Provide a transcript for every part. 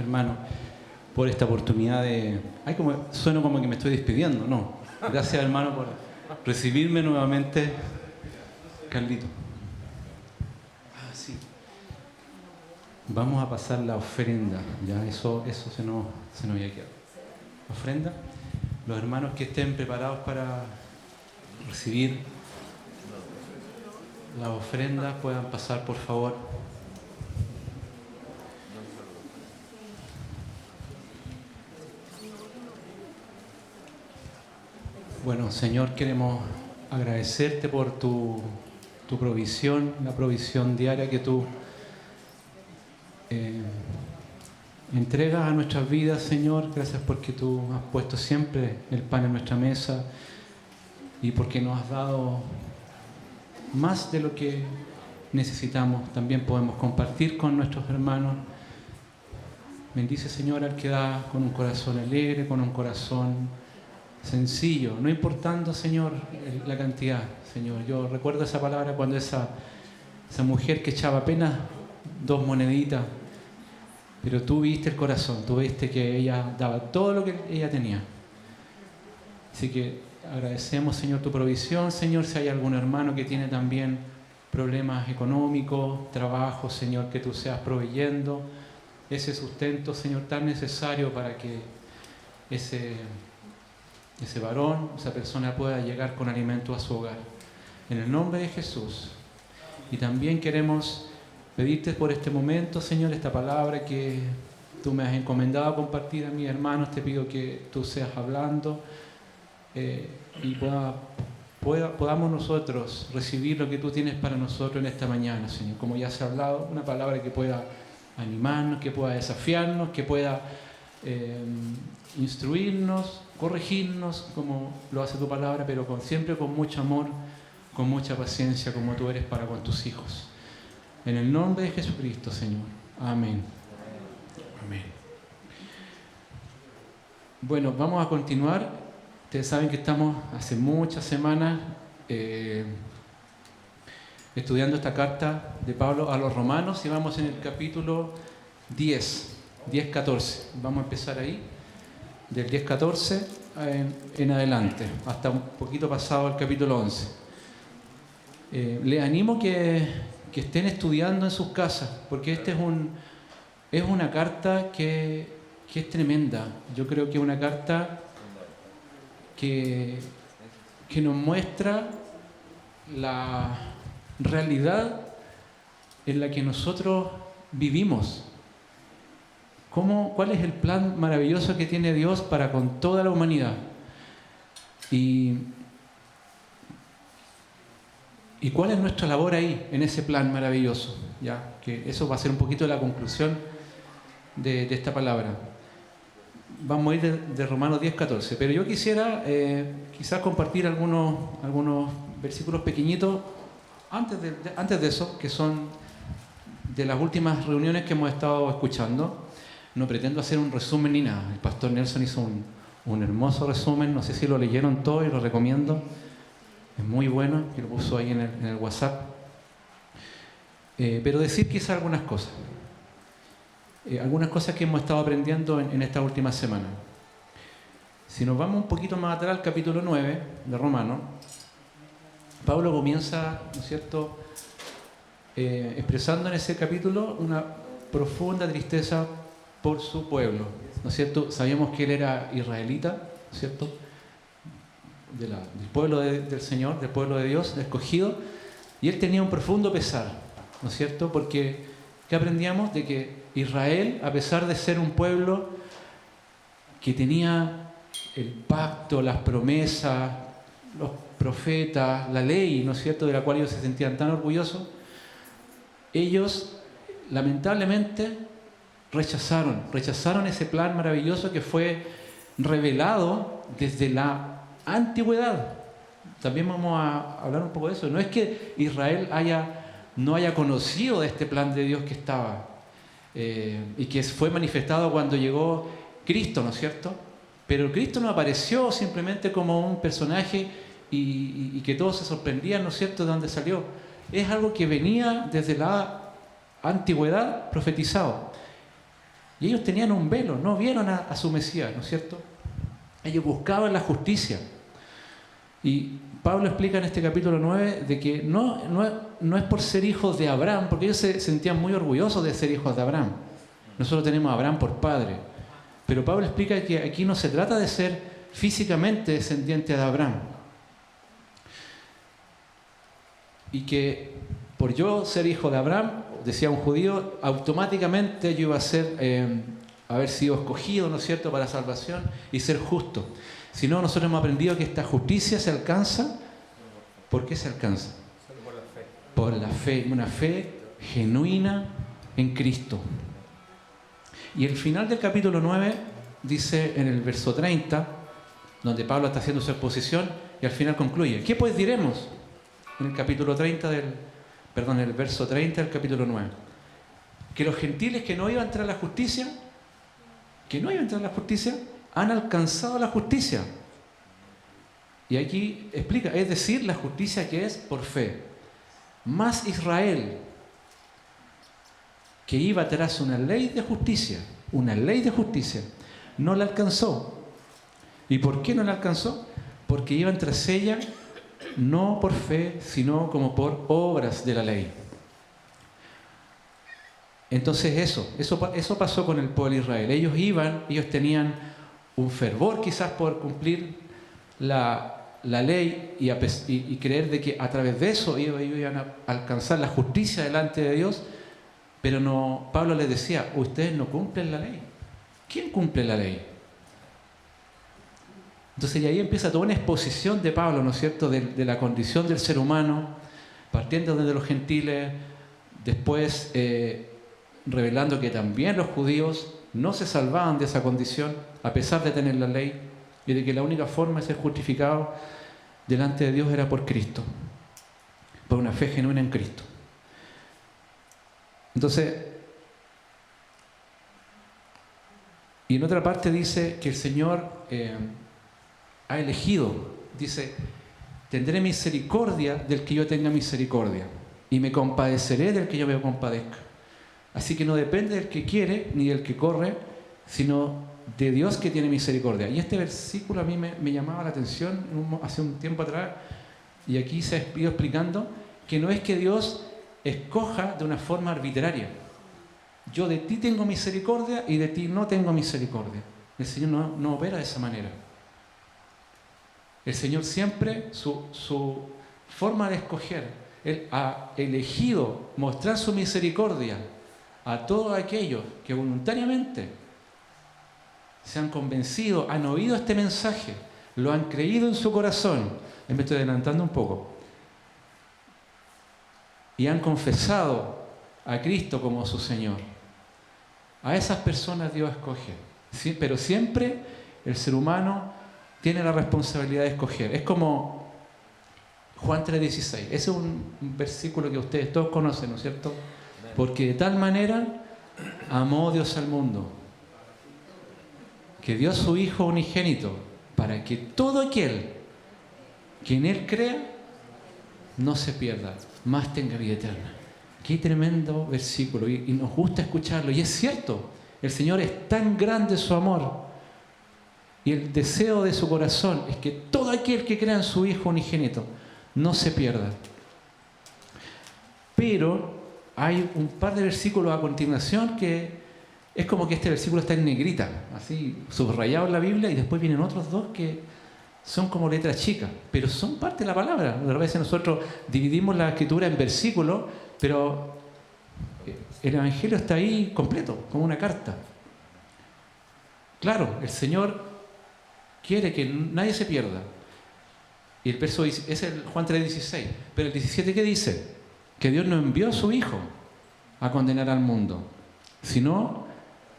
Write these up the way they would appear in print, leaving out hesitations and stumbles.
hermanos, por esta oportunidad de... sueno como que me estoy despidiendo, no. Gracias, hermano, por recibirme nuevamente. Carlito. Sí. Vamos a pasar la ofrenda, ya eso se nos había quedado. Ofrenda. Los hermanos que estén preparados para recibir las ofrendas puedan pasar, por favor. Bueno, Señor, queremos agradecerte por tu provisión, la provisión diaria que tú entregas a nuestras vidas, Señor. Gracias porque tú has puesto siempre el pan en nuestra mesa y porque nos has dado más de lo que necesitamos. También podemos compartir con nuestros hermanos. Bendice, Señor, al que da con un corazón alegre, con un corazón sencillo, no importando, Señor, la cantidad, Señor. Yo recuerdo esa palabra cuando esa mujer que echaba apenas 2 moneditas, pero tú viste el corazón, tú viste que ella daba todo lo que ella tenía. Así que agradecemos, Señor, tu provisión, Señor. Si hay algún hermano que tiene también problemas económicos, trabajo, Señor, que tú seas proveyendo ese sustento, Señor, tan necesario para que ese varón, esa persona pueda llegar con alimento a su hogar. En el nombre de Jesús. Y también queremos pedirte por este momento, Señor, esta palabra que tú me has encomendado a compartir a mis hermanos. Te pido que tú seas hablando y podamos nosotros recibir lo que tú tienes para nosotros en esta mañana, Señor. Como ya se ha hablado, una palabra que pueda animarnos, que pueda desafiarnos, que pueda instruirnos, corregirnos, como lo hace tu palabra, pero siempre con mucho amor, con mucha paciencia, como tú eres para con tus hijos. En el nombre de Jesucristo, Señor. Amén. Amén. Bueno, vamos a continuar. Ustedes saben que estamos hace muchas semanas estudiando esta carta de Pablo a los romanos y vamos en el capítulo 10-14. Vamos a empezar ahí, del 10-14 en adelante, hasta un poquito pasado el capítulo 11. Les animo que estén estudiando en sus casas, porque este es una carta que es tremenda. Yo creo que es una carta que nos muestra la realidad en la que nosotros vivimos. ¿Cuál es el plan maravilloso que tiene Dios para con toda la humanidad? ¿Y cuál es nuestra labor ahí, en ese plan maravilloso? Ya, que eso va a ser un poquito la conclusión de esta palabra. Vamos a ir de Romanos 10-14, pero yo quisiera quizás compartir algunos versículos pequeñitos antes de eso, que son de las últimas reuniones que hemos estado escuchando. No pretendo hacer un resumen ni nada. El pastor Nelson hizo un hermoso resumen, no sé si lo leyeron todo y lo recomiendo. Es muy bueno, que lo puso ahí en el WhatsApp. Pero decir quizás algunas cosas. Algunas cosas que hemos estado aprendiendo en esta última semana. Si nos vamos un poquito más atrás al capítulo 9 de Romanos, Pablo comienza, ¿no es cierto?, expresando en ese capítulo una profunda tristeza por su pueblo, ¿no es cierto? Sabíamos que él era israelita, ¿no es cierto?, del pueblo del Señor, del pueblo de Dios, del escogido, y él tenía un profundo pesar, ¿no es cierto? Porque, ¿qué aprendíamos? De que Israel, a pesar de ser un pueblo que tenía el pacto, las promesas, los profetas, la ley, ¿no es cierto?, de la cual ellos se sentían tan orgullosos, ellos lamentablemente rechazaron ese plan maravilloso que fue revelado desde la antigüedad. También vamos a hablar un poco de eso. No es que Israel no haya conocido de este plan de Dios que estaba y que fue manifestado cuando llegó Cristo, ¿no es cierto? Pero Cristo no apareció simplemente como un personaje y que todos se sorprendían, ¿no es cierto?, de dónde salió. Es algo que venía desde la antigüedad profetizado. Y ellos tenían un velo, no vieron a su Mesías, ¿no es cierto? Ellos buscaban la justicia. Y Pablo explica en este capítulo 9 de que no es por ser hijos de Abraham, porque ellos se sentían muy orgullosos de ser hijos de Abraham. Nosotros tenemos a Abraham por padre. Pero Pablo explica que aquí no se trata de ser físicamente descendiente de Abraham. Y que por yo ser hijo de Abraham, decía un judío, automáticamente yo iba a ser, haber sido escogido, ¿no es cierto?, para salvación y ser justo. Si no, nosotros hemos aprendido que esta justicia se alcanza. ¿Por qué se alcanza? Solo por la fe. Por la fe, una fe genuina en Cristo. Y el final del capítulo 9 dice en el verso 30, donde Pablo está haciendo su exposición, y al final concluye: ¿qué pues diremos? En el capítulo 30 el verso 30 del capítulo 9. Que los gentiles que no iban a entrar a la justicia, han alcanzado la justicia. Y aquí explica, es decir, la justicia que es por fe. Mas Israel, que iba tras una ley de justicia, no la alcanzó. ¿Y por qué no la alcanzó? Porque iban tras ella no por fe, sino como por obras de la ley. Entonces eso pasó con el pueblo de Israel. Ellos tenían un fervor quizás por cumplir la ley y creer de que a través de eso ellos iban a alcanzar la justicia delante de Dios, pero no. Pablo les decía: ustedes no cumplen la ley. ¿Quién cumple la ley? Entonces, y ahí empieza toda una exposición de Pablo, ¿no es cierto?, de la condición del ser humano, partiendo desde los gentiles, después revelando que también los judíos no se salvaban de esa condición, a pesar de tener la ley, y de que la única forma de ser justificado delante de Dios era por Cristo, por una fe genuina en Cristo. Entonces, y en otra parte dice que el Señor ha elegido, dice: tendré misericordia del que yo tenga misericordia, y me compadeceré del que yo me compadezca. Así que no depende del que quiere ni del que corre, sino de Dios que tiene misericordia. Y este versículo a mí me llamaba la atención hace un tiempo atrás, y aquí se ha ido explicando que no es que Dios escoja de una forma arbitraria. Yo de ti tengo misericordia y de ti no tengo misericordia. El Señor no opera de esa manera. El Señor siempre, su forma de escoger, Él ha elegido mostrar su misericordia a todos aquellos que voluntariamente se han convencido, han oído este mensaje, lo han creído en su corazón. Me estoy adelantando un poco. Y han confesado a Cristo como su Señor. A esas personas Dios escoge. Sí, pero siempre el ser humano tiene la responsabilidad de escoger. Es como Juan 3:16. Ese es un versículo que ustedes todos conocen, ¿no es cierto? Porque de tal manera amó Dios al mundo, que dio a su Hijo unigénito, para que todo aquel que en Él crea no se pierda, mas tenga vida eterna. Qué tremendo versículo, y nos gusta escucharlo. Y es cierto, el Señor es tan grande su amor, y el deseo de su corazón es que todo aquel que crea en su Hijo unigénito no se pierda. Pero hay un par de versículos a continuación que es como que este versículo está en negrita, así subrayado en la Biblia, y después vienen otros dos que son como letras chicas, pero son parte de la palabra. A veces nosotros dividimos la escritura en versículos, pero el Evangelio está ahí completo, como una carta. Claro, el Señor quiere que nadie se pierda. Y el verso es el Juan 3:16. Pero el 17, ¿qué dice? Que Dios no envió a su Hijo a condenar al mundo, sino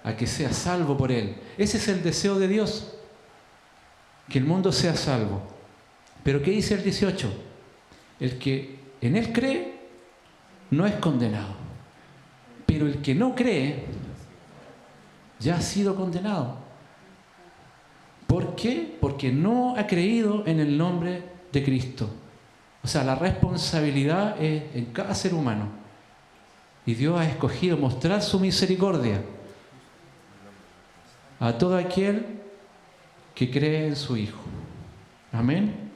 a que sea salvo por Él. Ese es el deseo de Dios, que el mundo sea salvo. Pero ¿qué dice el 18? El que en Él cree no es condenado, pero el que no cree ya ha sido condenado. ¿Por qué? Porque no ha creído en el nombre de Cristo. O sea, la responsabilidad es en cada ser humano. Y Dios ha escogido mostrar su misericordia a todo aquel que cree en su Hijo. Amén.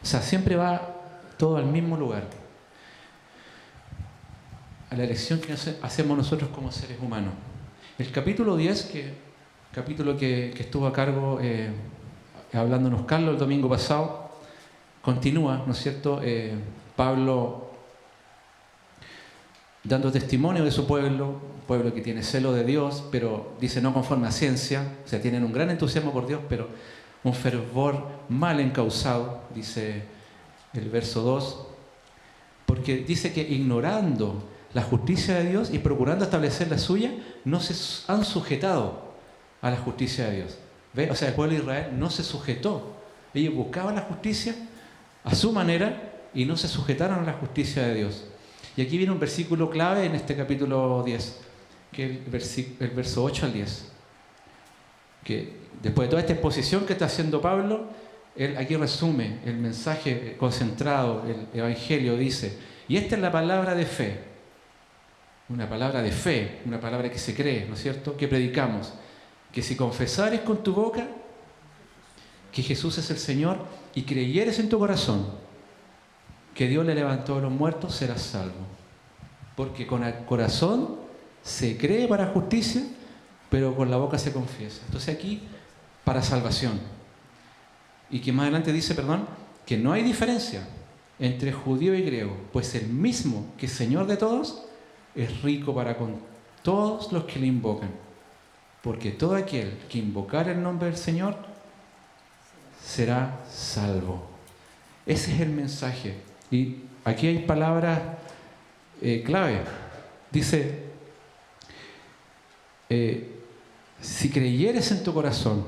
O sea, siempre va todo al mismo lugar, a la elección que hacemos nosotros como seres humanos. El capítulo 10, capítulo que estuvo a cargo hablándonos Carlos el domingo pasado, continúa, ¿no es cierto? Pablo dando testimonio de su pueblo, un pueblo que tiene celo de Dios, pero dice no conforme a ciencia, o sea, tienen un gran entusiasmo por Dios, pero un fervor mal encausado, dice el verso 2, porque dice que ignorando la justicia de Dios y procurando establecer la suya, no se han sujetado a la justicia de Dios. ¿Ve? O sea, el pueblo de Israel no se sujetó. Ellos buscaban la justicia a su manera y no se sujetaron a la justicia de Dios. Y aquí viene un versículo clave en este capítulo 10, que es el verso 8 al 10. Que después de toda esta exposición que está haciendo Pablo, él aquí resume el mensaje concentrado, el evangelio, dice, y esta es la palabra de fe, una palabra de fe, una palabra que se cree, ¿no es cierto?, que predicamos, que si confesares con tu boca que Jesús es el Señor y creyeres en tu corazón que Dios le levantó de los muertos, serás salvo. Porque con el corazón se cree para justicia, pero con la boca se confiesa. Entonces aquí, para salvación. Y que más adelante dice, que no hay diferencia entre judío y griego, pues el mismo que es Señor de todos es rico para con todos los que le invocan. Porque todo aquel que invocar el nombre del Señor será salvo. Ese es el mensaje. Y aquí hay palabras clave. Dice, si creyeres en tu corazón,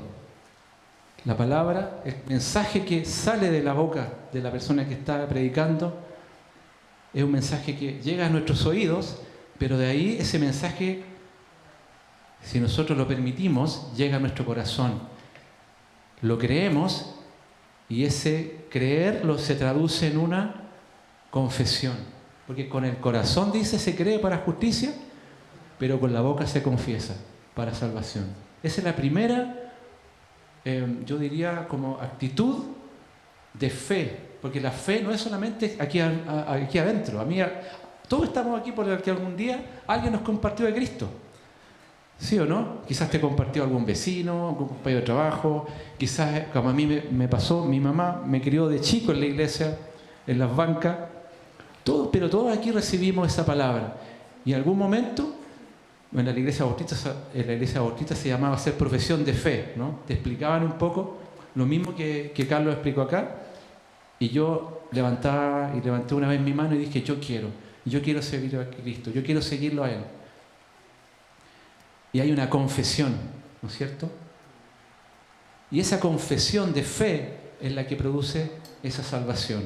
la palabra, el mensaje que sale de la boca de la persona que está predicando, es un mensaje que llega a nuestros oídos, pero de ahí ese mensaje, si nosotros lo permitimos, llega a nuestro corazón. Lo creemos y ese creerlo se traduce en una confesión. Porque con el corazón, dice, se cree para justicia, pero con la boca se confiesa para salvación. Esa es la primera, yo diría, como actitud de fe. Porque la fe no es solamente aquí adentro. Todos estamos aquí porque algún día alguien nos compartió de Cristo. ¿Sí o no? Quizás te compartió algún vecino, algún compañero de trabajo, quizás, como a mí me pasó, mi mamá me crió de chico en la iglesia, en las bancas, pero todos aquí recibimos esa palabra. Y en algún momento, en la iglesia bautista se llamaba hacer profesión de fe, ¿no? Te explicaban un poco lo mismo que Carlos explicó acá, y yo levanté una vez mi mano y dije, yo quiero servir a Cristo, yo quiero seguirlo a Él. Y hay una confesión, ¿no es cierto? Y esa confesión de fe es la que produce esa salvación.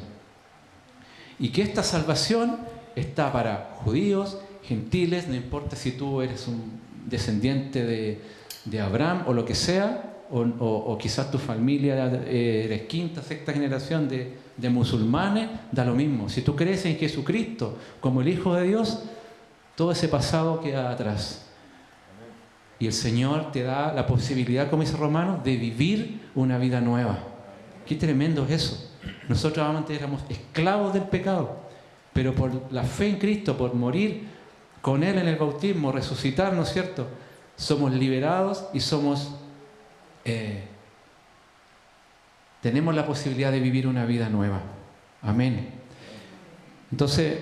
Y que esta salvación está para judíos, gentiles, no importa si tú eres un descendiente de Abraham o lo que sea, o quizás tu familia eres quinta, sexta generación de musulmanes, da lo mismo. Si tú crees en Jesucristo como el Hijo de Dios, todo ese pasado queda atrás. Y el Señor te da la posibilidad, como dice Romanos, de vivir una vida nueva. Qué tremendo es eso. Nosotros antes éramos esclavos del pecado, pero por la fe en Cristo, por morir con Él en el bautismo, resucitar, ¿no es cierto?, somos liberados y tenemos la posibilidad de vivir una vida nueva. Amén. Entonces,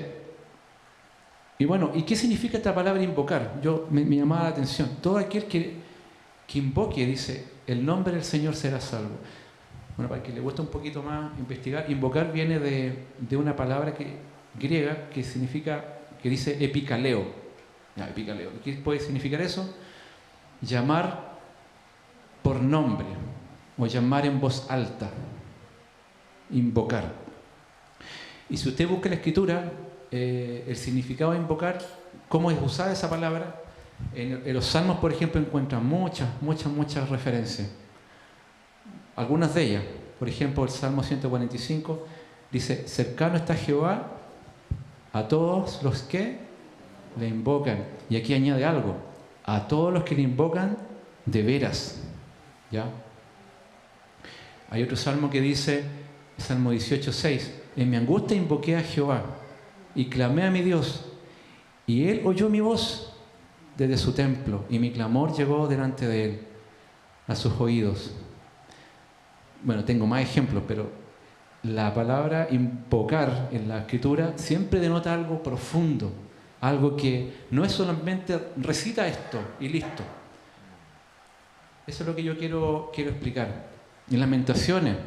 y bueno, ¿y qué significa esta palabra invocar? Me llamaba la atención. Todo aquel que invoque, dice, el nombre del Señor será salvo. Bueno, para que le guste un poquito más investigar, invocar viene de una palabra griega que dice epikaleo. Epikaleo. ¿Qué puede significar eso? Llamar por nombre o llamar en voz alta. Invocar. Y si usted busca la Escritura, el significado de invocar, cómo es usada esa palabra, en los Salmos, por ejemplo, encuentran muchas referencias. Algunas de ellas, por ejemplo, el Salmo 145 dice, cercano está Jehová a todos los que le invocan. Y aquí añade algo, a todos los que le invocan de veras, ¿ya? Hay otro salmo que dice, Salmo 18:6, en mi angustia invoqué a Jehová y clamé a mi Dios, y Él oyó mi voz desde su templo, y mi clamor llegó delante de Él, a sus oídos. Bueno, tengo más ejemplos, pero la palabra invocar en la Escritura siempre denota algo profundo, algo que no es solamente recita esto y listo. Eso es lo que yo quiero explicar. En Lamentaciones,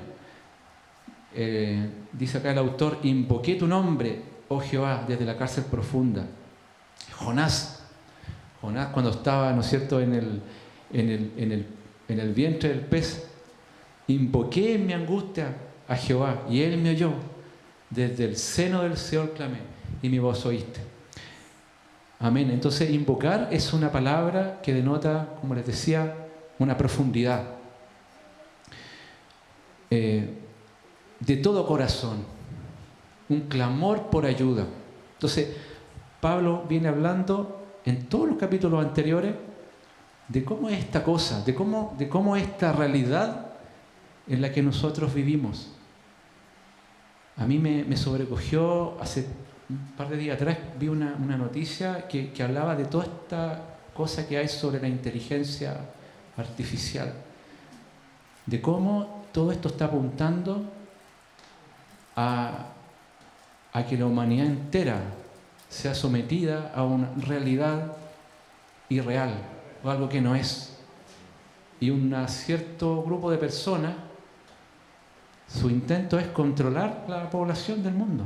dice acá el autor, invoqué tu nombre, oh Jehová, desde la cárcel profunda. Jonás cuando estaba, ¿no es cierto?, en el vientre del pez, invoqué en mi angustia a Jehová, y Él me oyó. Desde el seno del Seol clamé, y mi voz oíste. Amén. Entonces, invocar es una palabra que denota, como les decía, una profundidad. De todo corazón. Un clamor por ayuda. Entonces, Pablo viene hablando en todos los capítulos anteriores de cómo es esta cosa, de cómo esta realidad en la que nosotros vivimos. A mí me sobrecogió hace un par de días atrás, vi una noticia que hablaba de toda esta cosa que hay sobre la inteligencia artificial, de cómo todo esto está apuntando a que la humanidad entera sea sometida a una realidad irreal o algo que no es. Y un cierto grupo de personas, su intento es controlar la población del mundo.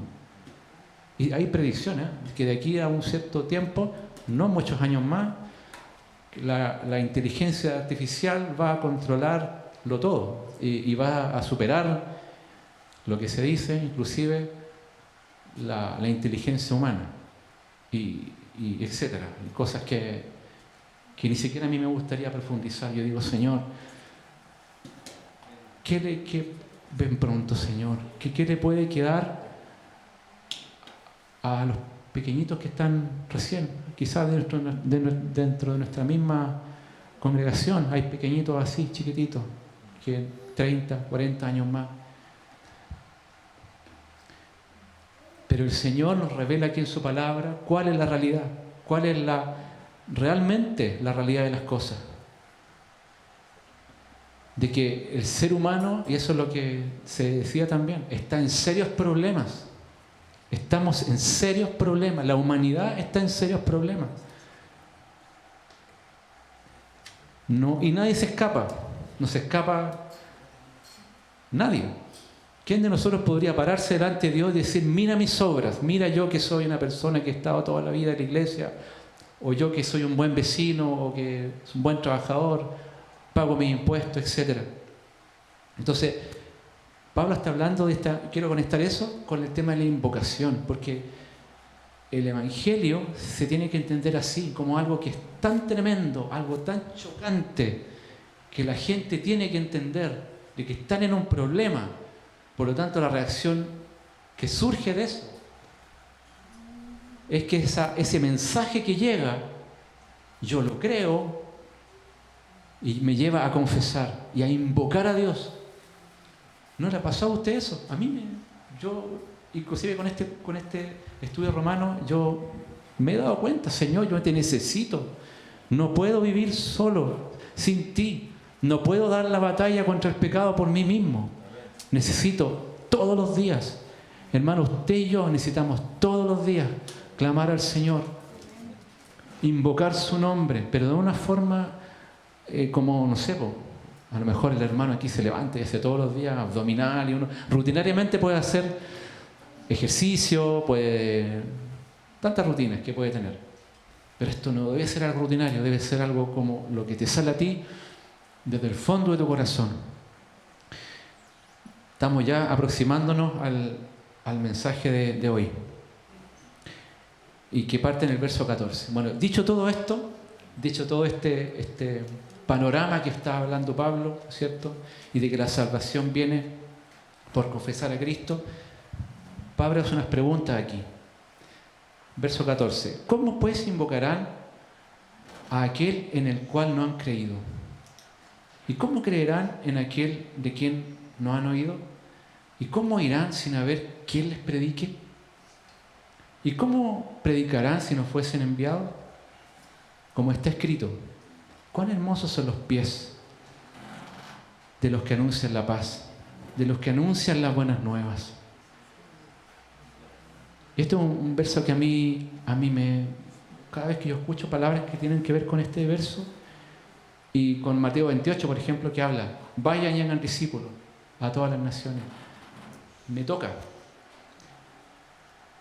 Y hay predicciones que de aquí a un cierto tiempo, no muchos años más, la inteligencia artificial va a controlarlo todo y va a superar lo que se dice, inclusive la inteligencia humana y etcétera, cosas que ni siquiera a mí me gustaría profundizar. Yo digo, Señor, ven pronto, Señor, ¿qué le puede quedar a los pequeñitos que están recién, quizás dentro de nuestra misma congregación? Hay pequeñitos así, chiquititos, que 30, 40 años más. Pero el Señor nos revela aquí en su palabra cuál es la realidad, cuál es realmente la realidad de las cosas. De que el ser humano, y eso es lo que se decía también, está en serios problemas. Estamos en serios problemas. La humanidad está en serios problemas. No, y nadie se escapa. No se escapa nadie. ¿Quién de nosotros podría pararse delante de Dios y decir, mira mis obras, mira yo que soy una persona que he estado toda la vida en la iglesia, o yo que soy un buen vecino, o que soy un buen trabajador, pago mis impuestos, etcétera? Entonces, Pablo está hablando quiero conectar eso con el tema de la invocación, porque el Evangelio se tiene que entender así, como algo que es tan tremendo, algo tan chocante, que la gente tiene que entender de que están en un problema. Por lo tanto, la reacción que surge de eso es que ese mensaje que llega, yo lo creo y me lleva a confesar y a invocar a Dios. ¿No le ha pasado a usted eso? A mí, yo, inclusive con este estudio romano, yo me he dado cuenta, Señor, yo te necesito. No puedo vivir solo, sin ti. No puedo dar la batalla contra el pecado por mí mismo. Necesito todos los días, hermano, usted y yo necesitamos todos los días clamar al Señor, invocar su nombre, pero de una forma como, no sé, a lo mejor el hermano aquí se levanta y hace todos los días abdominal, y uno rutinariamente puede hacer ejercicio, tantas rutinas que puede tener, pero esto no debe ser algo rutinario, debe ser algo como lo que te sale a ti desde el fondo de tu corazón. Estamos ya aproximándonos al mensaje de hoy, y que parte en el verso 14. Bueno, dicho todo esto, dicho todo este panorama que está hablando Pablo, ¿cierto? Y de que la salvación viene por confesar a Cristo, Pablo hace unas preguntas aquí. Verso 14. ¿Cómo pues invocarán a aquel en el cual no han creído? ¿Y cómo creerán en aquel de quien no han oído? ¿Y cómo irán sin haber quien les predique? ¿Y cómo predicarán si no fuesen enviados? Como está escrito, cuán hermosos son los pies de los que anuncian la paz, de los que anuncian las buenas nuevas. Y este es un verso que a mí cada vez que yo escucho palabras que tienen que ver con este verso, y con Mateo 28, por ejemplo, que habla, vayan y hagan discípulos a todas las naciones. Me toca.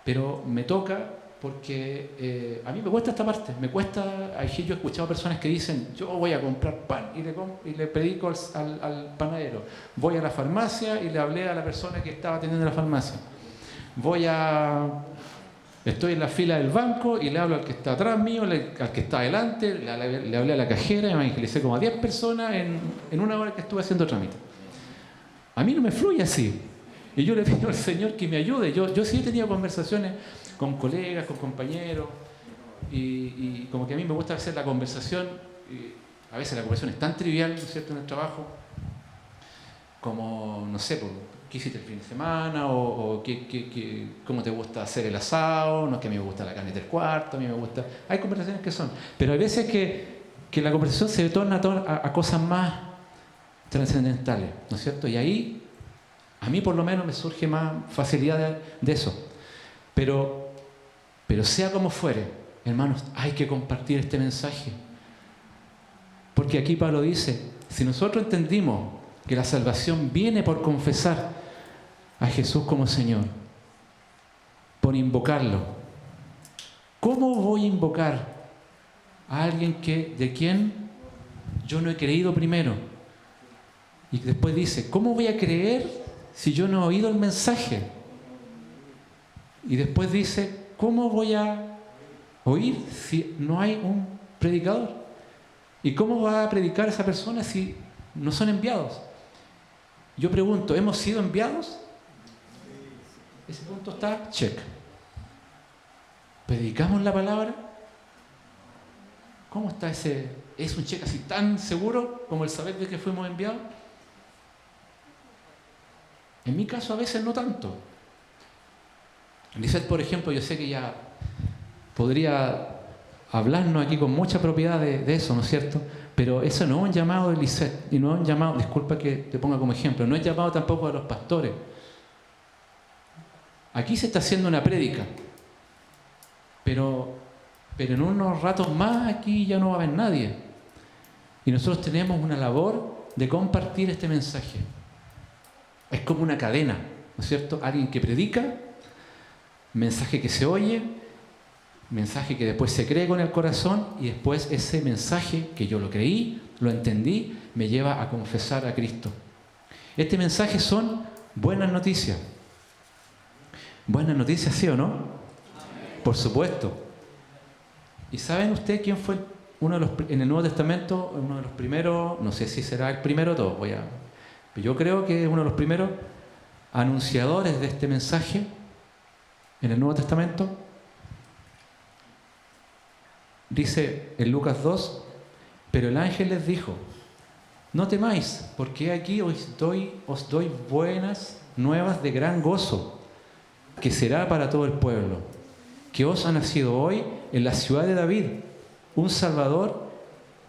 Pero me toca porque a mí me cuesta esta parte. Me cuesta, yo he escuchado personas que dicen, yo voy a comprar pan y le predico al panadero. Voy a la farmacia y le hablé a la persona que estaba atendiendo la farmacia. Estoy en la fila del banco y le hablo al que está atrás mío, al que está adelante, le hablé a la cajera y evangelicé como a 10 personas en una hora que estuve haciendo trámite. A mí no me fluye así. Y yo le pido al Señor que me ayude. Yo sí he tenido conversaciones con colegas, con compañeros, y como que a mí me gusta hacer la conversación, y a veces la conversación es tan trivial, ¿no es cierto?, en el trabajo, como, no sé, ¿qué hiciste el fin de semana? O ¿cómo te gusta hacer el asado? No es que a mí me gusta la carne del cuarto, a mí me gusta... Hay conversaciones que son, pero hay veces que la conversación se torna a cosas más trascendentales, ¿no es cierto? Y ahí, a mí por lo menos me surge más facilidad de eso. Pero sea como fuere, hermanos, hay que compartir este mensaje. Porque aquí Pablo dice, si nosotros entendimos que la salvación viene por confesar a Jesús como Señor, por invocarlo, ¿cómo voy a invocar a alguien de quien yo no he creído primero? Y después dice, ¿cómo voy a creer si yo no he oído el mensaje? Y después dice, ¿cómo voy a oír si no hay un predicador? ¿Y cómo va a predicar esa persona si no son enviados? Yo pregunto, ¿hemos sido enviados? Ese punto está, check. ¿Predicamos la palabra? ¿Cómo está ese? ¿Es un check así tan seguro como el saber de que fuimos enviados? En mi caso a veces no tanto. Lisette, por ejemplo, yo sé que ya podría hablarnos aquí con mucha propiedad de eso, ¿no es cierto? Pero eso no es un llamado de Lisette, y no es un llamado, disculpa que te ponga como ejemplo, no es llamado tampoco a los pastores. Aquí se está haciendo una prédica, pero en unos ratos más aquí ya no va a haber nadie. Y nosotros tenemos una labor de compartir este mensaje. Es como una cadena, ¿no es cierto? Alguien que predica, mensaje que se oye, mensaje que después se cree con el corazón, y después ese mensaje que yo lo creí, lo entendí, me lleva a confesar a Cristo. Este mensaje son buenas noticias. Buenas noticias, ¿sí o no? Por supuesto. ¿Y saben ustedes quién fue en el Nuevo Testamento, uno de los primeros, no sé si será el primero o todos, pero yo creo que es uno de los primeros anunciadores de este mensaje en el Nuevo Testamento? Dice en Lucas 2, pero el ángel les dijo, no temáis, porque aquí os doy buenas nuevas de gran gozo, que será para todo el pueblo, que os ha nacido hoy en la ciudad de David un Salvador,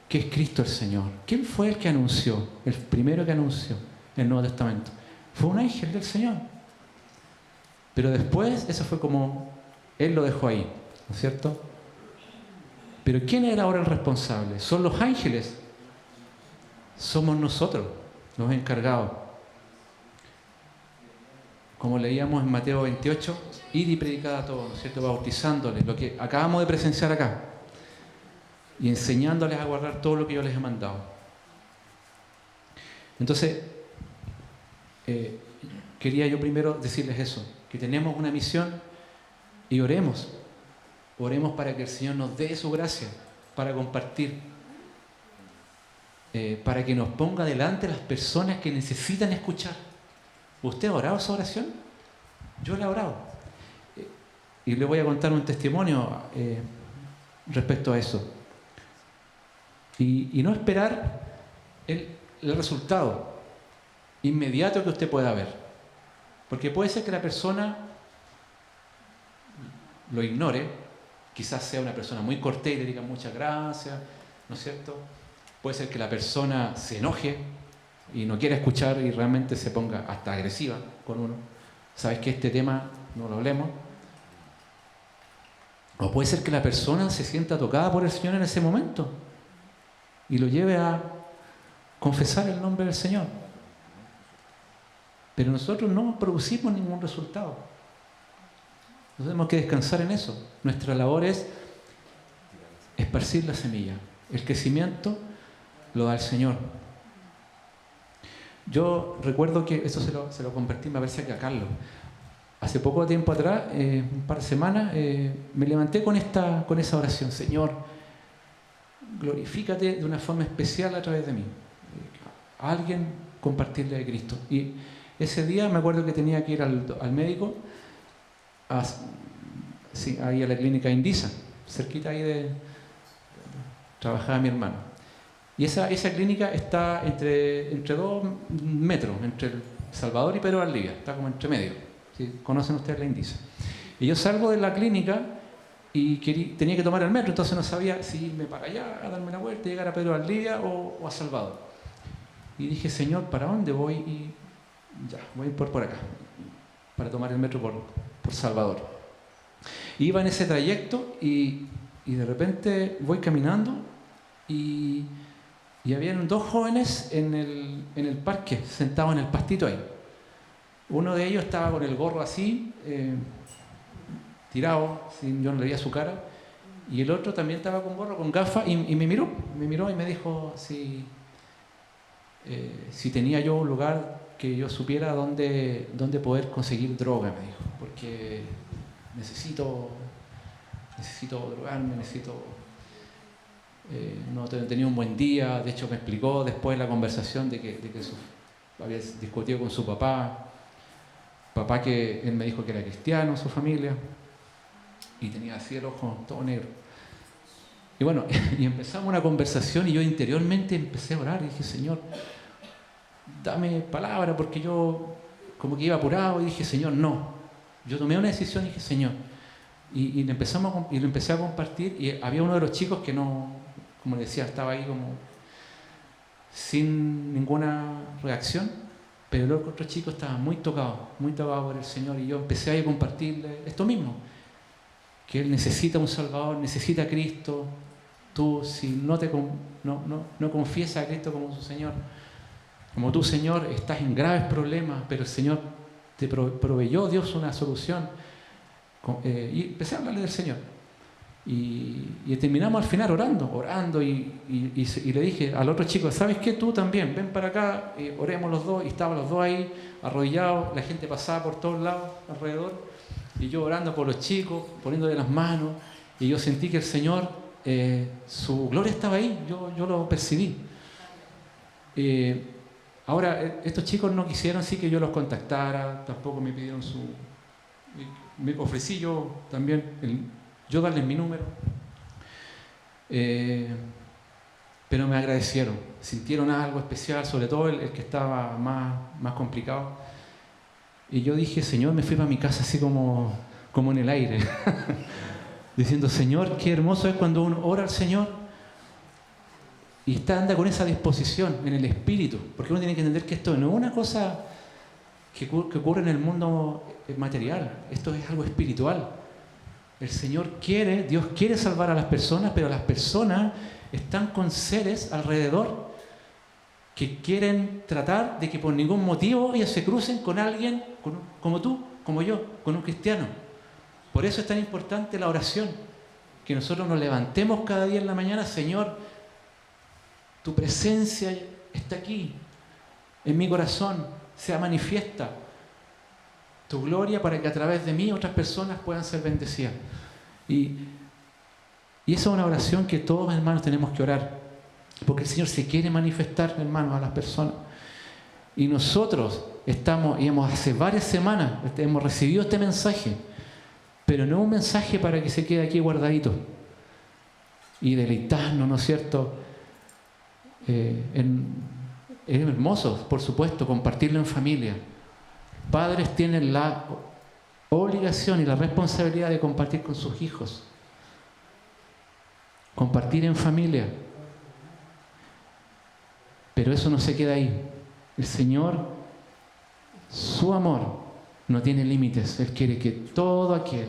que es Cristo el Señor. ¿Quién fue el que anunció? El primero que anunció el Nuevo Testamento fue un ángel del Señor. Pero después, eso fue como Él lo dejó ahí, ¿no es cierto? Pero ¿quién era ahora el responsable? ¿Son los ángeles? Somos nosotros, los encargados. Como leíamos en Mateo 28, id y predicad a todos, ¿no es cierto? Bautizándoles, lo que acabamos de presenciar acá, y enseñándoles a guardar todo lo que yo les he mandado. Entonces, quería yo primero decirles eso, que tenemos una misión, y oremos para que el Señor nos dé su gracia para compartir, para que nos ponga delante las personas que necesitan escuchar. ¿Usted ha orado esa oración? Yo la he orado. Y le voy a contar un testimonio respecto a eso. Y no esperar. el resultado inmediato que usted pueda ver. Porque puede ser que la persona lo ignore, quizás sea una persona muy cortés y le diga muchas gracias, ¿no es cierto? Puede ser que la persona se enoje y no quiera escuchar y realmente se ponga hasta agresiva con uno. ¿Sabes que este tema no lo hablemos? O puede ser que la persona se sienta tocada por el Señor en ese momento y lo lleve a confesar el nombre del Señor. Pero nosotros no producimos ningún resultado. Nosotros tenemos que descansar en eso. Nuestra labor es esparcir la semilla. El crecimiento lo da el Señor. Yo recuerdo que esto se lo compartí, me parece que a Carlos. Hace poco tiempo atrás, un par de semanas, me levanté con esa oración. Señor, glorifícate de una forma especial a través de mí. A alguien compartirle de Cristo. Y ese día me acuerdo que tenía que ir al médico, ahí a la clínica Indisa, cerquita ahí de trabajaba mi hermano. Y esa clínica está entre 2 metros, entre El Salvador y Pedro Valdivia, está como entre medio. ¿Sí? ¿Conocen ustedes la Indisa? Y yo salgo de la clínica y tenía que tomar el metro, entonces no sabía si irme para allá, a darme la vuelta, llegar a Pedro Valdivia o a Salvador. Y dije, Señor, ¿para dónde voy? Y ya, voy a ir por acá, para tomar el metro por Salvador. Iba en ese trayecto y de repente voy caminando y habían 2 jóvenes en el parque, sentados en el pastito ahí. Uno de ellos estaba con el gorro así, tirado, yo no le veía su cara, y el otro también estaba con gorro, con gafas, y me miró y me dijo si tenía yo un lugar que yo supiera dónde poder conseguir droga, me dijo, porque necesito drogarme, no tenía un buen día. De hecho me explicó después de la conversación de que había discutido con su papá que él me dijo que era cristiano, su familia, y tenía así el ojo todo negro. Y bueno, y empezamos una conversación y yo interiormente empecé a orar y dije, Señor, dame palabra, porque yo como que iba apurado y dije, Señor, no. Yo tomé una decisión y dije, Señor. Y lo empecé a compartir y había uno de los chicos que no, como le decía, estaba ahí como sin ninguna reacción, pero el otro chico estaba muy tocado por el Señor y yo empecé a compartirle esto mismo, que él necesita un Salvador, necesita a Cristo. Tú, si no confiesas a Cristo como su Señor, como tú, Señor, estás en graves problemas, pero el Señor te proveyó, Dios, una solución. Y empecé a hablarle del Señor. Y terminamos al final orando y le dije al otro chico, ¿sabes qué? Tú también, ven para acá, oremos los dos. Y estaban los dos ahí, arrodillados, la gente pasaba por todos lados, alrededor, y yo orando por los chicos, poniéndole las manos, y yo sentí que el Señor, su gloria estaba ahí, yo lo percibí. Ahora, estos chicos no quisieron sí que yo los contactara, tampoco me pidieron me ofrecí yo también, yo darles mi número, pero me agradecieron, sintieron algo especial, sobre todo el que estaba más complicado. Y yo dije, Señor, me fui para mi casa así como en el aire, diciendo, Señor, qué hermoso es cuando uno ora al Señor y anda con esa disposición en el espíritu, porque uno tiene que entender que esto no es una cosa que ocurre en el mundo material, esto es algo espiritual. El Señor Dios quiere salvar a las personas, pero las personas están con seres alrededor que quieren tratar de que por ningún motivo ellos se crucen con alguien como tú, como yo, con un cristiano. Por eso es tan importante la oración, que nosotros nos levantemos cada día en la mañana, Señor, tu presencia está aquí, en mi corazón, sea manifiesta tu gloria para que a través de mí otras personas puedan ser bendecidas. Y esa es una oración que todos, hermanos, tenemos que orar, porque el Señor se quiere manifestar, hermanos, a las personas. Y nosotros hace varias semanas hemos recibido este mensaje, pero no es un mensaje para que se quede aquí guardadito y deleitarnos, ¿no es cierto?, es hermoso, por supuesto, compartirlo en familia. Padres tienen la obligación y la responsabilidad de compartir con sus hijos. Compartir en familia. Pero eso no se queda ahí. El Señor, su amor, no tiene límites. Él quiere que todo aquel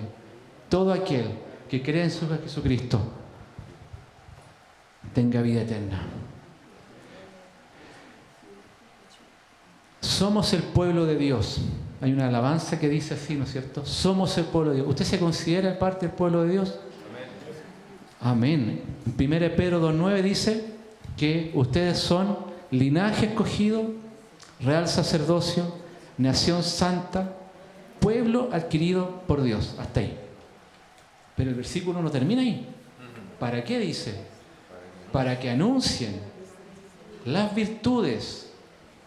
que cree en su Hijo Jesucristo tenga vida eterna. Somos el pueblo de Dios. Hay una alabanza que dice así, ¿no es cierto? Somos el pueblo de Dios. ¿Usted se considera parte del pueblo de Dios? Amén. En 1 Pedro 2:9 dice que ustedes son linaje escogido, real sacerdocio, nación santa, pueblo adquirido por Dios. Hasta ahí. Pero el versículo no termina ahí. ¿Para qué dice? Para que anuncien las virtudes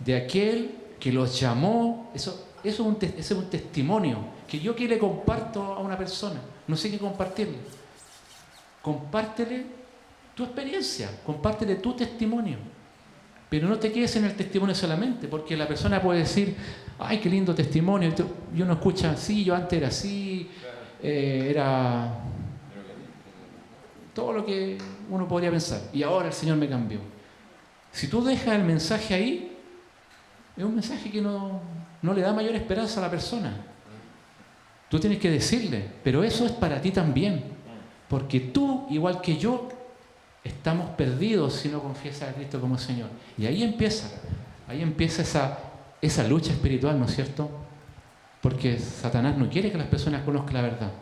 de aquel que los llamó. Eso es un testimonio que yo que le comparto a una persona. No sé qué compartirle. Compártele tu experiencia, compártele tu testimonio. Pero no te quedes en el testimonio solamente, porque la persona puede decir, ay, qué lindo testimonio. Y uno escucha, sí, yo antes era así, era todo lo que uno podría pensar. Y ahora el Señor me cambió. Si tú dejas el mensaje ahí, es un mensaje que no le da mayor esperanza a la persona. Tú tienes que decirle, pero eso es para ti también. Porque tú, igual que yo, estamos perdidos si no confiesas a Cristo como Señor. Y ahí empieza esa lucha espiritual, ¿no es cierto? Porque Satanás no quiere que las personas conozcan la verdad.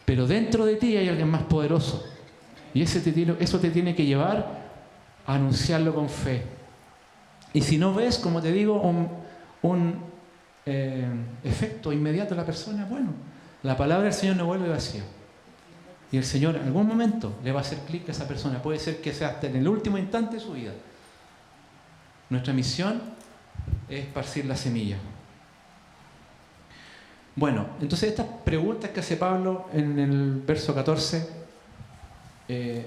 Pero dentro de ti hay alguien más poderoso. Y eso te tiene que llevar a anunciarlo con fe. Y si no ves, como te digo, un efecto inmediato en la persona, bueno, la palabra del Señor no vuelve vacía. Y el Señor en algún momento le va a hacer clic a esa persona. Puede ser que sea hasta en el último instante de su vida. Nuestra misión es esparcir la semilla. Bueno, entonces estas preguntas que hace Pablo en el verso 14, en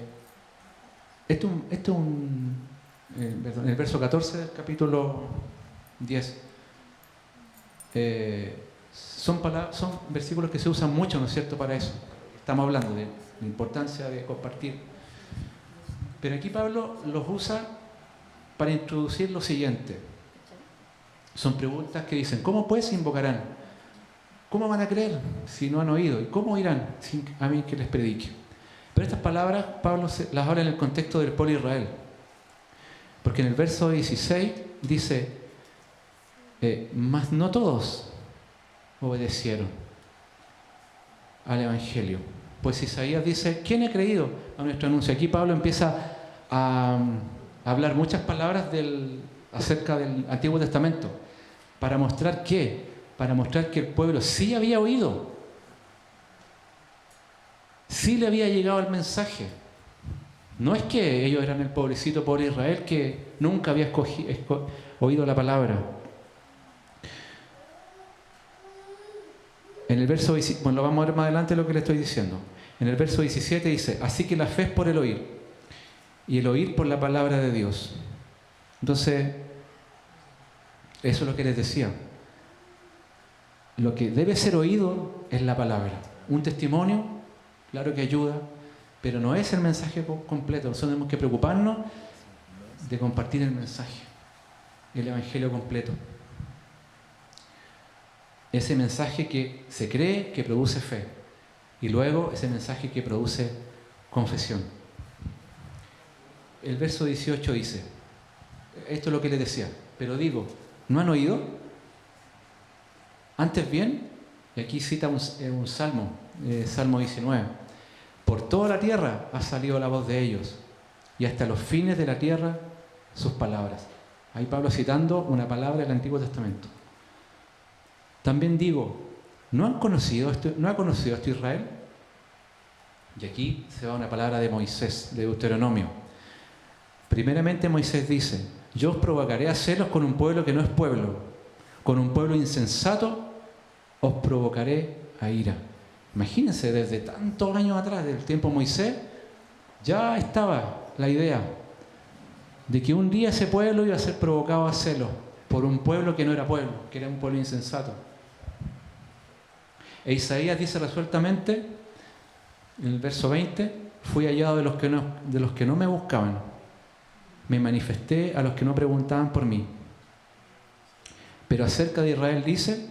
el verso 14 del capítulo 10, son versículos que se usan mucho, ¿no es cierto?, para eso. Estamos hablando de la importancia de compartir. Pero aquí Pablo los usa para introducir lo siguiente. Son preguntas que dicen, ¿cómo pues invocarán? ¿Cómo van a creer si no han oído? ¿Y cómo irán sin a mí que les predique? Pero estas palabras Pablo las habla en el contexto del pueblo de Israel. Porque en el verso 16 dice, mas no todos obedecieron al Evangelio. Pues Isaías dice, ¿quién ha creído a nuestro anuncio? Aquí Pablo empieza a hablar muchas palabras acerca del Antiguo Testamento para mostrar que el pueblo sí había oído, sí le había llegado el mensaje. No es que ellos eran el pobrecito pobre Israel que nunca había oído la palabra. En el verso, bueno, lo vamos a ver más adelante lo que le estoy diciendo. En el verso 17 dice, así que la fe es por el oír, y el oír por la palabra de Dios. Entonces, eso es lo que les decía. Lo que debe ser oído es la palabra. Un testimonio, claro que ayuda, pero no es el mensaje completo. Nosotros tenemos que preocuparnos de compartir el mensaje, el evangelio completo. Ese mensaje que se cree que produce fe. Y luego ese mensaje que produce confesión. El verso 18 dice, esto es lo que les decía, pero digo, ¿no han oído? Antes bien, y aquí cita un salmo, Salmo 19, por toda la tierra ha salido la voz de ellos, y hasta los fines de la tierra sus palabras. Ahí Pablo citando una palabra del Antiguo Testamento. También digo, ¿no ha conocido esto Israel? Y aquí se va una palabra de Moisés, de Deuteronomio. Primeramente Moisés dice, yo os provocaré a celos con un pueblo que no es pueblo, con un pueblo insensato os provocaré a ira. Imagínense, desde tantos años atrás, del tiempo de Moisés, ya estaba la idea. de que un día ese pueblo iba a ser provocado a celos por un pueblo que no era pueblo, que era un pueblo insensato. E Isaías dice resueltamente, en el verso 20, fui hallado de los que no me buscaban, me manifesté a los que no preguntaban por mí. Pero acerca de Israel dice,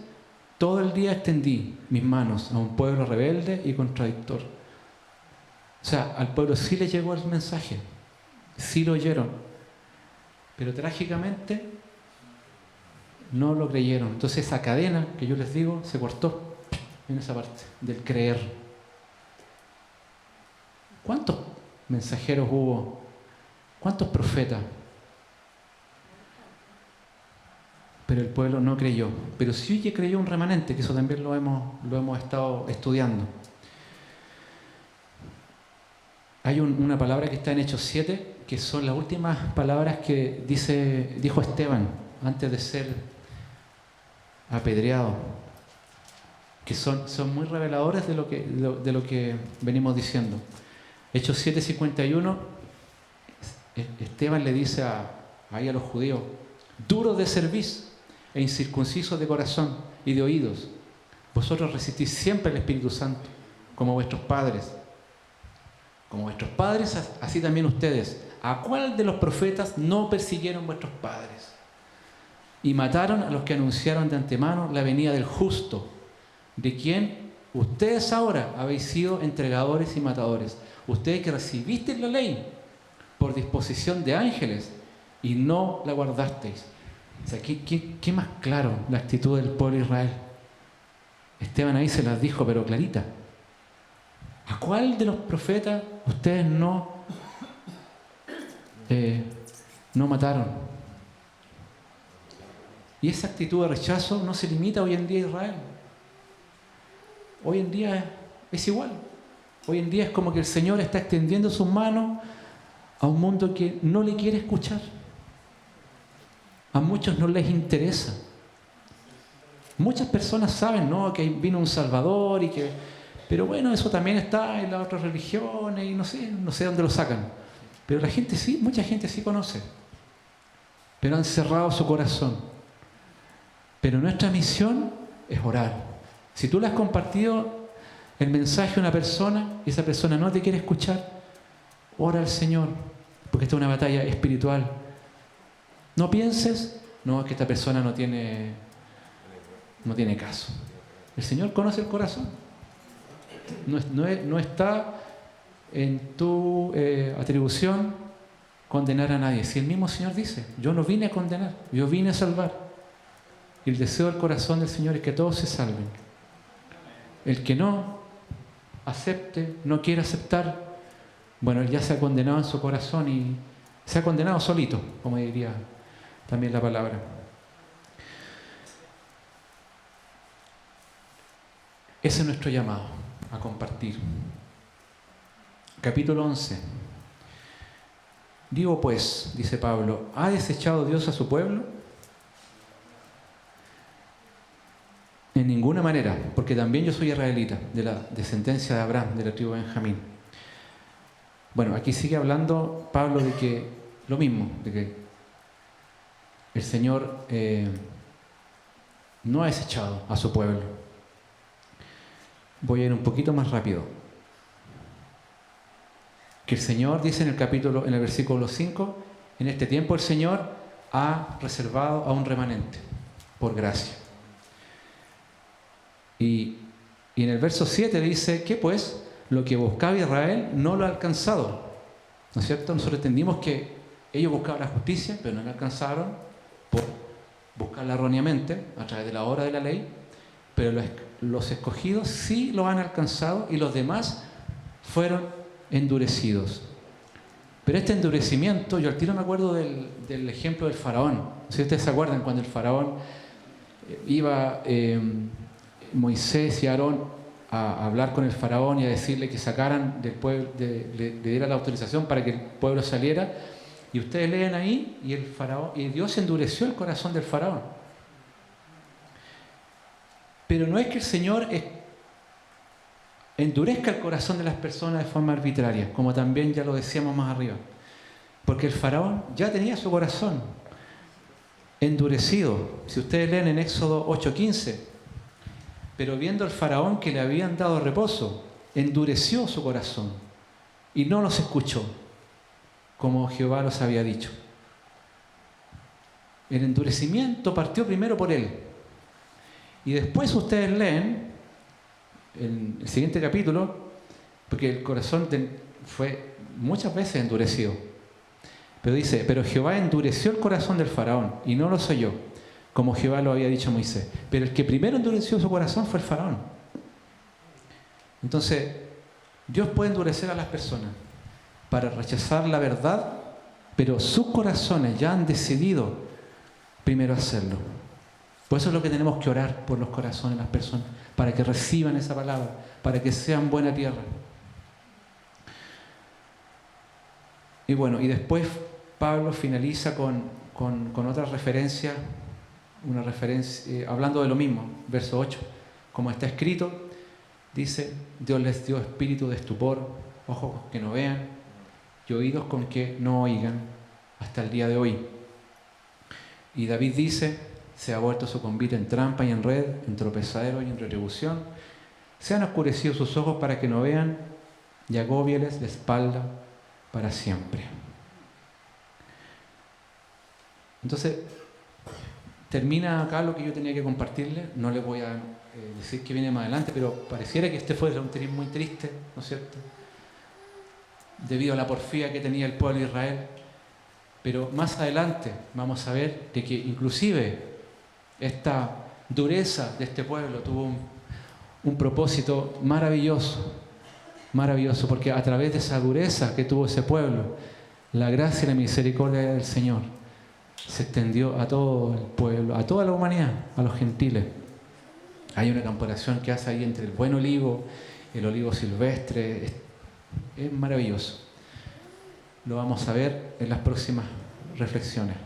todo el día extendí mis manos a un pueblo rebelde y contradictor. O sea, al pueblo sí le llegó el mensaje, sí lo oyeron, pero trágicamente no lo creyeron. Entonces esa cadena que yo les digo se cortó en esa parte del creer. ¿Cuántos mensajeros hubo? ¿Cuántos profetas? Pero el pueblo no creyó. Pero sí que creyó un remanente, que eso también lo hemos estado estudiando. Hay una palabra que está en Hechos 7, que son las últimas palabras que dijo Esteban antes de ser apedreado, que son muy reveladores de lo que venimos diciendo. Hechos 7:51, Esteban le dice ahí a los judíos, duros de cerviz e incircuncisos de corazón y de oídos, vosotros resistís siempre al Espíritu Santo, como vuestros padres. Como vuestros padres, así también ustedes. ¿A cuál de los profetas no persiguieron vuestros padres? Y mataron a los que anunciaron de antemano la venida del justo, de quien ustedes ahora habéis sido entregadores y matadores. Ustedes que recibisteis la ley por disposición de ángeles y no la guardasteis. O sea, ¿qué más claro la actitud del pueblo de Israel? Esteban ahí se las dijo, pero clarita. ¿A cuál de los profetas ustedes no mataron? Y esa actitud de rechazo no se limita hoy en día a Israel. Hoy en día es igual. Hoy en día es como que el Señor está extendiendo sus manos a un mundo que no le quiere escuchar. A muchos no les interesa. Muchas personas saben, ¿no?, que vino un Salvador y que... Pero bueno, eso también está en las otras religiones y no sé dónde lo sacan. Pero la gente sí, mucha gente sí conoce. Pero han cerrado su corazón. Pero nuestra misión es orar. Si tú le has compartido el mensaje a una persona y esa persona no te quiere escuchar, ora al Señor, porque esta es una batalla espiritual. No pienses, no, es que esta persona no tiene caso. El Señor conoce el corazón. No está en tu atribución condenar a nadie. Si el mismo Señor dice, yo no vine a condenar, yo vine a salvar. Y el deseo del corazón del Señor es que todos se salven. El que no acepte, no quiere aceptar, bueno, él ya se ha condenado en su corazón y se ha condenado solito, como diría también la palabra. Ese es nuestro llamado, a compartir. Capítulo 11. Digo pues, dice Pablo, ¿ha desechado Dios a su pueblo? En ninguna manera, porque también yo soy israelita, de la descendencia de Abraham, de la tribu de Benjamín. Bueno, aquí sigue hablando Pablo de que lo mismo, de que el Señor no ha desechado a su pueblo. Voy a ir un poquito más rápido. Que el Señor dice en el versículo 5, en este tiempo el Señor ha reservado a un remanente, por gracia. Y en el verso 7 dice que pues lo que buscaba Israel no lo ha alcanzado. ¿No es cierto? Nosotros entendimos que ellos buscaban la justicia, pero no la alcanzaron por buscarla erróneamente a través de la obra de la ley, pero los escogidos sí lo han alcanzado y los demás fueron endurecidos. Pero este endurecimiento, yo al tiro me acuerdo del ejemplo del faraón. Si ustedes se acuerdan cuando el faraón iba... Moisés y Aarón a hablar con el faraón y a decirle que sacaran del pueblo, le diera la autorización para que el pueblo saliera, y ustedes leen ahí y Dios endureció el corazón del faraón. Pero no es que el Señor endurezca el corazón de las personas de forma arbitraria, como también ya lo decíamos más arriba. Porque el faraón ya tenía su corazón endurecido. Si ustedes leen en Éxodo 8:15, pero viendo al faraón que le habían dado reposo, endureció su corazón y no los escuchó, como Jehová los había dicho. El endurecimiento partió primero por él. Y después ustedes leen en el siguiente capítulo, porque el corazón fue muchas veces endurecido. Pero dice, pero Jehová endureció el corazón del faraón y no los oyó, como Jehová lo había dicho a Moisés. Pero el que primero endureció su corazón fue el faraón. Entonces, Dios puede endurecer a las personas para rechazar la verdad, pero sus corazones ya han decidido primero hacerlo. Por eso es lo que tenemos que orar por los corazones de las personas, para que reciban esa palabra, para que sean buena tierra. Y bueno, y después Pablo finaliza con otra referencia, una referencia, hablando de lo mismo, verso 8, como está escrito, dice, Dios les dio espíritu de estupor, ojos que no vean y oídos con que no oigan hasta el día de hoy. Y David dice, se ha vuelto su convite en trampa y en red, en tropezadero y en retribución, se han oscurecido sus ojos para que no vean y agóbieles la espalda para siempre. Entonces, termina acá lo que yo tenía que compartirles. No les voy a decir que viene más adelante, pero pareciera que este fue un trip muy triste, ¿no es cierto? Debido a la porfía que tenía el pueblo de Israel. Pero más adelante vamos a ver de que inclusive esta dureza de este pueblo tuvo un propósito maravilloso, maravilloso, porque a través de esa dureza que tuvo ese pueblo, la gracia y la misericordia del Señor se extendió a todo el pueblo, a toda la humanidad, a los gentiles. Hay una comparación que hace ahí entre el buen olivo, el olivo silvestre, es maravilloso. Lo vamos a ver en las próximas reflexiones.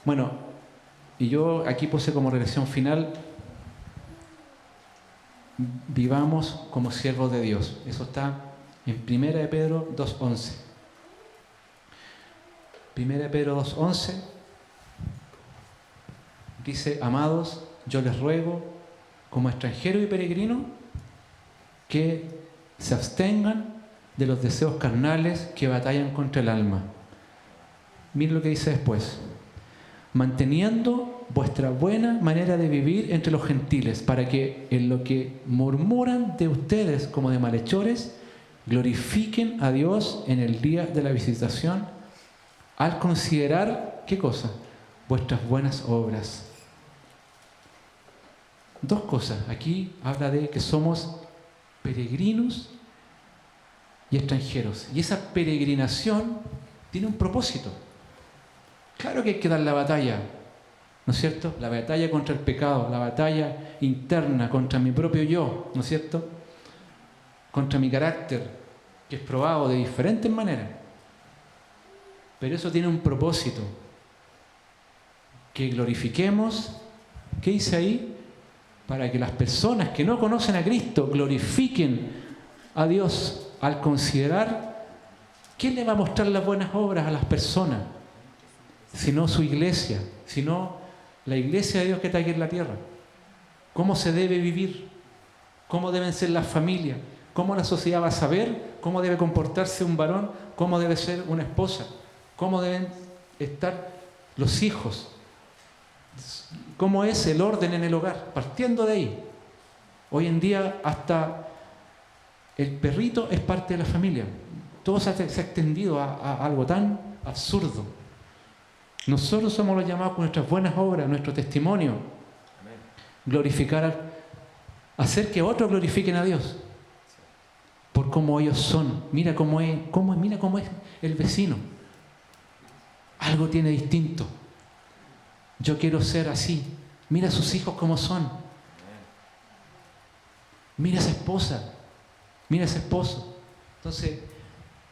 Bueno, y yo aquí puse como reflexión final, vivamos como siervos de Dios. Eso está en 1 de Pedro 2:11. 1 de Pedro 2:11 dice, amados, yo les ruego, como extranjeros y peregrinos, que se abstengan de los deseos carnales que batallan contra el alma. Miren lo que dice después. Manteniendo vuestra buena manera de vivir entre los gentiles, para que en lo que murmuran de ustedes como de malhechores, glorifiquen a Dios en el día de la visitación, al considerar, ¿qué cosa? Vuestras buenas obras. Dos cosas. Aquí habla de que somos peregrinos y extranjeros. Y esa peregrinación tiene un propósito. Claro que hay que dar la batalla, ¿no es cierto? La batalla contra el pecado, la batalla interna contra mi propio yo, ¿no es cierto? Contra mi carácter, que es probado de diferentes maneras. Pero eso tiene un propósito. Que glorifiquemos, ¿qué dice ahí? Para que las personas que no conocen a Cristo glorifiquen a Dios al considerar ¿quién le va a mostrar las buenas obras a las personas? Sino su iglesia, sino la iglesia de Dios que está aquí en la tierra. ¿Cómo se debe vivir? ¿Cómo deben ser las familias? ¿Cómo la sociedad va a saber cómo debe comportarse un varón? ¿Cómo debe ser una esposa? ¿Cómo deben estar los hijos? ¿Cómo es el orden en el hogar? Partiendo de ahí. Hoy en día hasta el perrito es parte de la familia. Todo se ha extendido a algo tan absurdo. Nosotros somos los llamados con nuestras buenas obras, nuestro testimonio. Glorificar, hacer que otros glorifiquen a Dios. Por cómo ellos son. Mira cómo es el vecino. Algo tiene distinto. Yo quiero ser así. Mira a sus hijos cómo son. Mira a esa esposa. Mira a ese esposo. Entonces,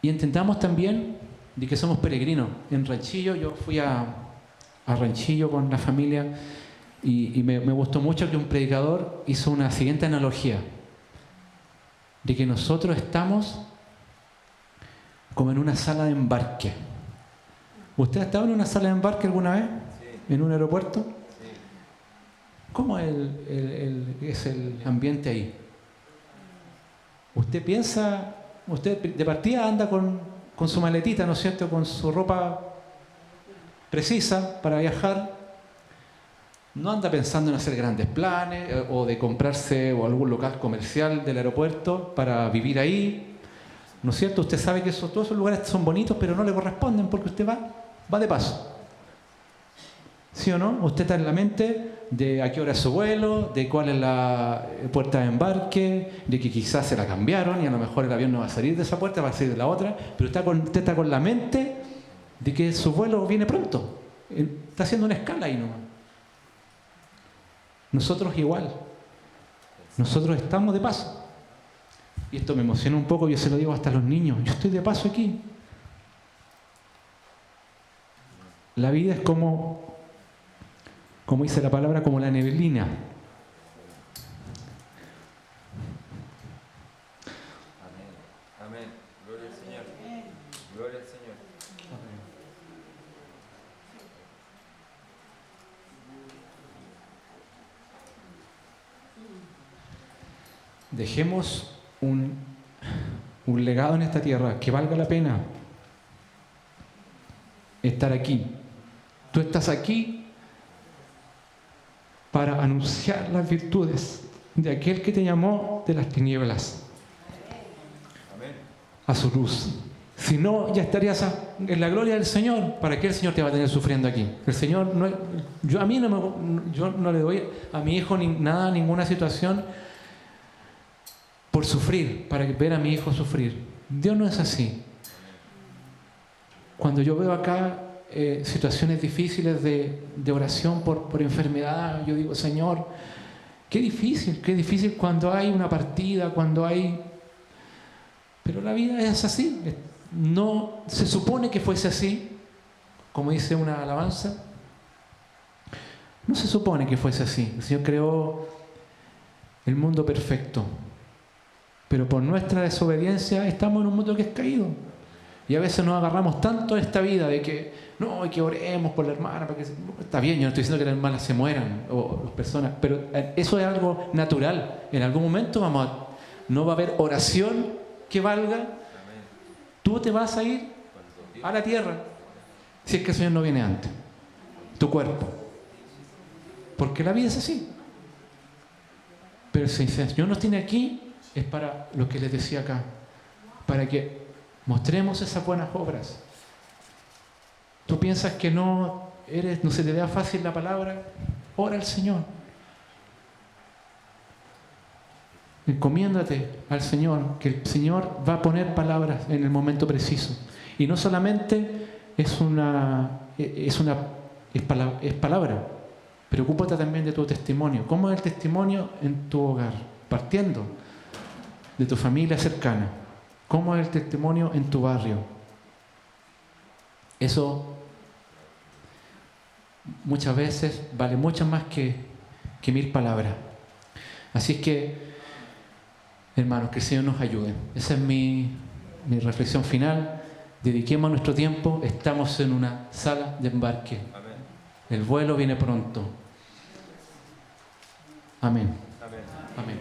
y entendamos también de que somos peregrinos. En Ranchillo, yo fui a Ranchillo con la familia y me gustó mucho que un predicador hizo una siguiente analogía. De que nosotros estamos como en una sala de embarque. ¿Usted ha estado en una sala de embarque alguna vez? Sí. ¿En un aeropuerto? Sí. ¿Cómo es el ambiente ahí? Usted piensa, usted de partida anda con su maletita, ¿no es cierto? Con su ropa precisa para viajar. No anda pensando en hacer grandes planes o de comprarse o algún local comercial del aeropuerto para vivir ahí. ¿No es cierto? Usted sabe que todos esos lugares son bonitos, pero no le corresponden porque usted va de paso. ¿Sí o no? Usted está en la mente de a qué hora es su vuelo, de cuál es la puerta de embarque, de que quizás se la cambiaron y a lo mejor el avión no va a salir de esa puerta, va a salir de la otra, pero usted está con la mente de que su vuelo viene pronto. Está haciendo una escala ahí nomás. Nosotros igual. Nosotros estamos de paso. Y esto me emociona un poco, yo se lo digo hasta a los niños. Yo estoy de paso aquí. La vida es como dice la palabra, como la neblina. Amén. Amén. Gloria al Señor. Gloria al Señor. Dejemos un legado en esta tierra que valga la pena estar aquí. Tú estás aquí para anunciar las virtudes de aquel que te llamó de las tinieblas a su luz. Si no, ya estarías en la gloria del Señor. ¿Para qué el Señor te va a tener sufriendo aquí? El Señor no, yo no le doy a mi hijo nada, ninguna situación por sufrir, para ver a mi hijo sufrir. Dios no es así. Cuando yo veo acá situaciones difíciles de oración por enfermedad, yo digo, Señor, qué difícil cuando hay una partida, cuando hay... Pero la vida es así. No se supone que fuese así, como dice una alabanza. No se supone que fuese así. El Señor creó el mundo perfecto. Pero por nuestra desobediencia estamos en un mundo que es caído. Y a veces nos agarramos tanto en esta vida de que no, hay que oremos por la hermana. Para que está bien, yo no estoy diciendo que las hermanas se mueran o las personas, pero eso es algo natural. En algún momento no va a haber oración que valga. Tú te vas a ir a la tierra si es que el Señor no viene antes. Tu cuerpo. Porque la vida es así. Pero si el Señor nos tiene aquí, es para lo que les decía acá. Para que mostremos esas buenas obras. Tú piensas que no se te da fácil la palabra, ora al Señor. Encomiéndate al Señor, que el Señor va a poner palabras en el momento preciso. Y no solamente es palabra. Preocúpate también de tu testimonio. ¿Cómo es el testimonio en tu hogar? Partiendo de tu familia cercana. ¿Cómo es el testimonio en tu barrio? Eso muchas veces vale mucho más que 1000 palabras. Así es que, hermanos, que el Señor nos ayude. Esa es mi reflexión final. Dediquemos nuestro tiempo. Estamos en una sala de embarque. Amén. El vuelo viene pronto. Amén. Amén. Amén.